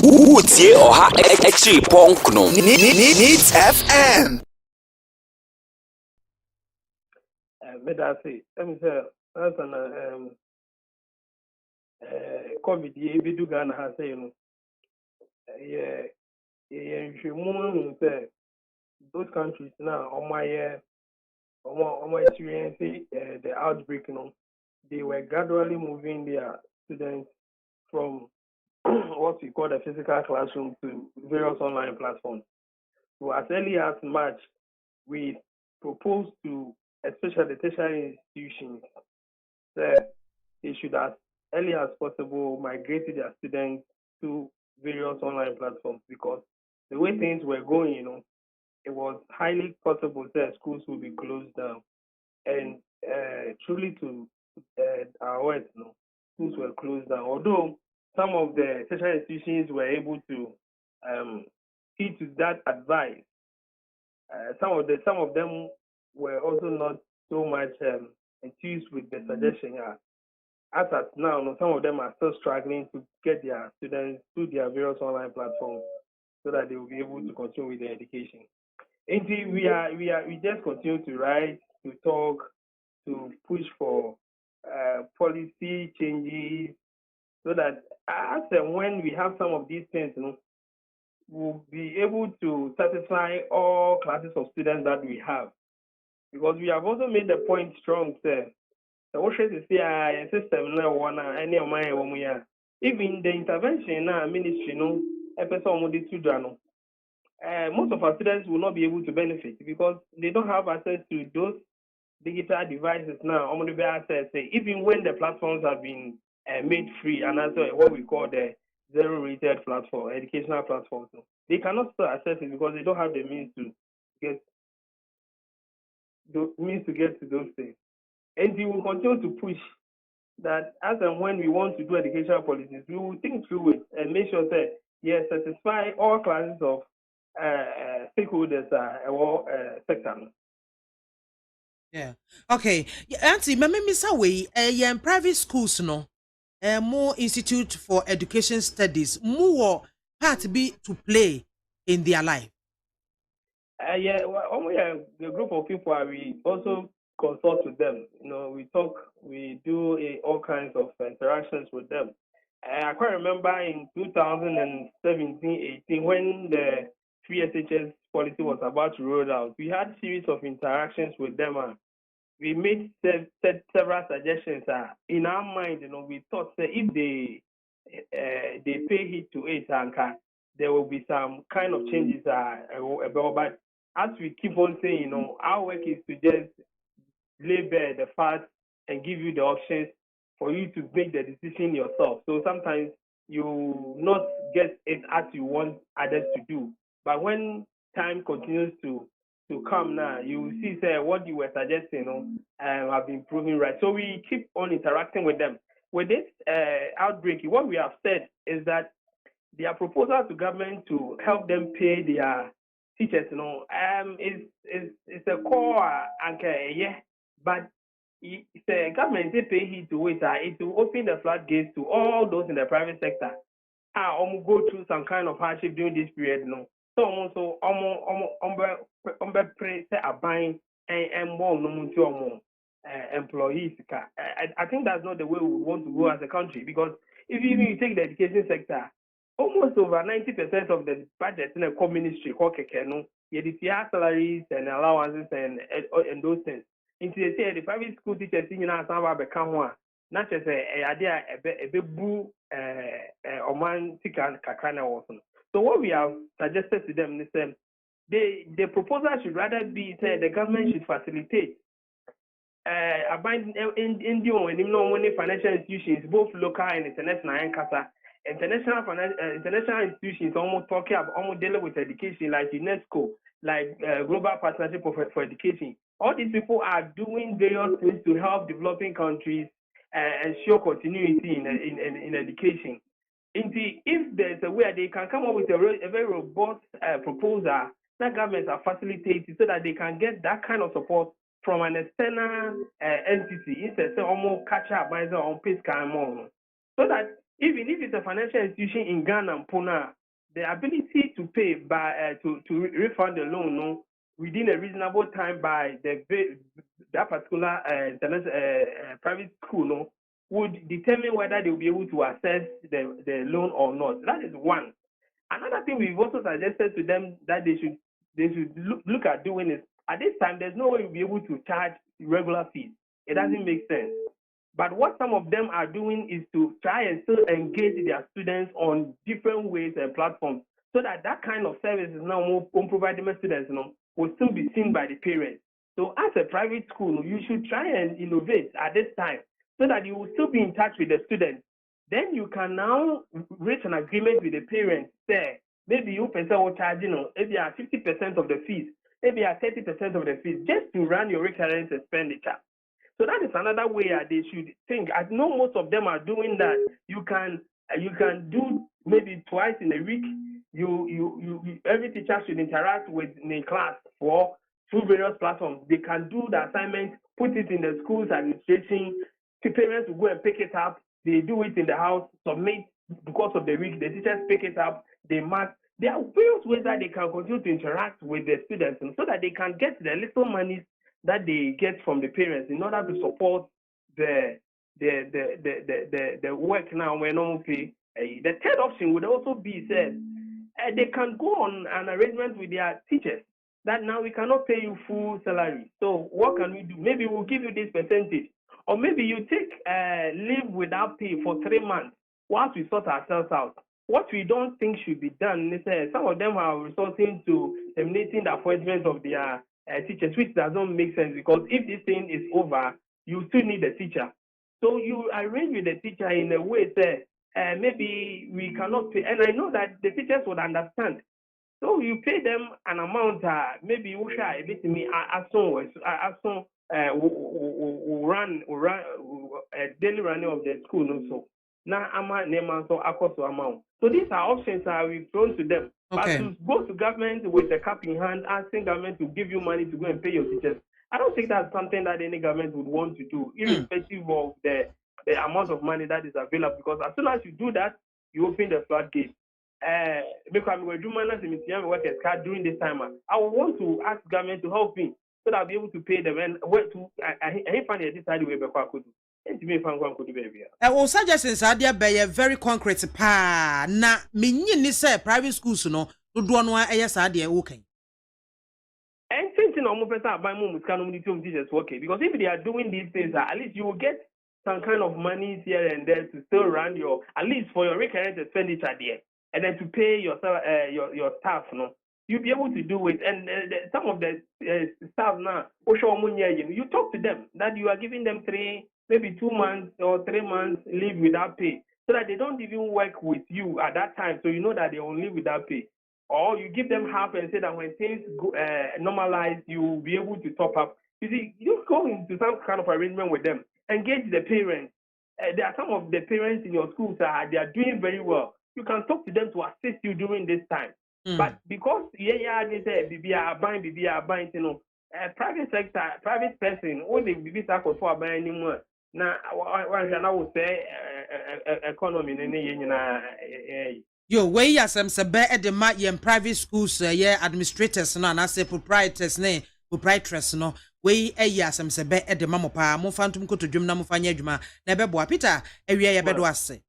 Utie oha extra punk no. Needs FM. Medasi, let me say, that's an COVID, you do Ghana has say, yeah, if you move, those countries now, on my experience, the outbreak, they were gradually moving their students from what we call the physical classroom to various online platforms. So as early as March, we proposed to, especially tertiary institutions, that they should, as early as possible, migrate their students to various online platforms because the way things were going, it was highly possible that schools would be closed down. And truly, to our words, schools were closed down. Although some of the tertiary institutions were able to heed to that advice, some of them were also not so much enthused with the suggestion. As at now, some of them are still struggling to get their students to their various online platforms so that they will be able to continue with their education. Indeed, we just continue to write, to talk, to push for policy changes so that as and when we have some of these things, we'll be able to satisfy all classes of students that we have. Because we have also made the point strong, sir. The ocean is here, system now, one, any of my one, even the intervention now, ministry, episode most of our students will not be able to benefit because they don't have access to those digital devices now. I'm going to be access, even when the platforms have been made free, and that's what we call the zero-rated platform, educational platforms. They cannot still access it because they don't have the means to get to those things. And we will continue to push that as and when we want to do educational policies, we will think through it and make sure that yes, satisfy all classes of stakeholders or sector. Yeah. Okay. Yeah, Auntie, Misa way, private schools no, more Institute for Education Studies, more part be to play in their life. Yeah, well, the group of people we also consult with them. We talk, we do all kinds of interactions with them. I quite remember in 2017-18 when the 3SHS policy was about to roll out, we had a series of interactions with them. We made several suggestions. In our mind, we thought that if they pay heed to it, there will be some kind of changes. But as we keep on saying, our work is to just lay bare the facts and give you the options for you to make the decision yourself. So sometimes you not get it as you want others to do. But when time continues to come now, you will see what you were suggesting have been proven right. So we keep on interacting with them. With this outbreak, what we have said is that their proposal to government to help them pay their teachers, is a core anchor, but the government they pay heed to it, it will open the floodgates to all those in the private sector. Go through some kind of hardship during this period, So also pray say a buying and more employees. I think that's not the way we want to go as a country because if you take the education sector, almost over 90% of the budget in the core ministry, salaries and allowances and those things. Into the private school teachers in some not just a idea a big boo oman tikan kakana also. So what we have suggested to them is the proposal should rather be the government should facilitate in financial institutions, both local and international and international institutions almost talking about almost dealing with education like UNESCO, like Global Partnership for Education. All these people are doing various things to help developing countries ensure continuity in education. Indeed, if there's a way they can come up with a very robust proposal that governments are facilitating so that they can get that kind of support from an external entity, instead of almost catch up by on pace more. So that even if it's a financial institution in Ghana and Puna, the ability to pay by to refund the loan no, within a reasonable time by that particular private school no, would determine whether they will be able to access the loan or not. That is one. Another thing we've also suggested to them that they should look at doing is, at this time there's no way you'll be able to charge regular fees. It doesn't make sense. But what some of them are doing is to try and still engage their students on different ways and platforms, so that kind of service is now more provided by students, will still be seen by the parents. So as a private school, you should try and innovate at this time so that you will still be in touch with the students. Then you can now reach an agreement with the parents. Say, maybe you will charge, maybe 50% of the fees, maybe 30% of the fees, just to run your recurrent expenditure. So that is another way they should think. I know most of them are doing that. You can do maybe twice in a week. You every teacher should interact with the class through various platforms. They can do the assignment, put it in the school's administration. The parents will go and pick it up. They do it in the house, submit because of the week. The teachers pick it up. They mark. There are various ways that they can continue to interact with the students, and so that they can get the little money that they get from the parents in order to support the work now when no pay. The third option would also be said they can go on an arrangement with their teachers that now we cannot pay you full salary. So what can we do? Maybe we'll give you this percentage, or maybe you take leave without pay for 3 months whilst we sort ourselves out. What we don't think should be done is some of them are resorting to terminating the appointment of their teachers, which doesn't make sense, because if this thing is over, you still need a teacher. So you arrange with the teacher in a way that maybe we cannot pay, and I know that the teachers would understand. So you pay them an amount, maybe you share a bit me as soon run daily running of the school also. Now I'm name so across amount. So these are options we've thrown to them. Okay. But to go to government with the cap in hand, asking government to give you money to go and pay your teachers, I don't think that's something that any government would want to do, irrespective of the amount of money that is available. Because as soon as you do that, you open the floodgate. Because we're doing workers card during this time. I would want to ask government to help me so that I'll be able to pay them, and where to I find it decided way back could do. Suggestions are there very concrete pa na menyi say private schools no do no ayesa de okay. And since almost by mom can teachers okay, because if they are doing these things, at least you will get some kind of money here and there to still run your, at least for your recurrent expenditure there, and then to pay yourself your staff you'll be able to do it. And some of the staff now, you talk to them that you are giving them maybe 2 months or 3 months leave without pay, so that they don't even work with you at that time. So you know that they will leave without pay. Or you give them half and say that when things go, normalize, you will be able to top up. You see, you go into some kind of arrangement with them. Engage the parents. There are some of the parents in your schools they are doing very well. You can talk to them to assist you during this time. But because they say private sector, private person, all the BB circle for buying anymore. Now, I would say economy Yo, way asem sebe e de ma ye private schools administrators no na say proprietors no we asem sebe e de ma mo pa mo fantum ko to dwum na mo fanya adwuma na be boa Peter awie ye bedo ase.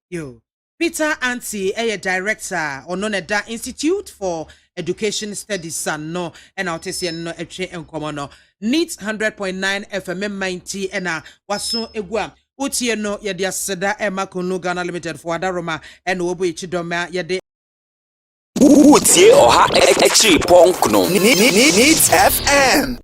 Yo, Peter Anti director Ononeda Institute for Education Studies no and outese no etwe enkomo no NEET 100.9 FM 90 ena waso egua utie no yede aseda emakonu Ghana Limited for adaroma ena obo ichidoma yede utie oha exi ponk no NEET FM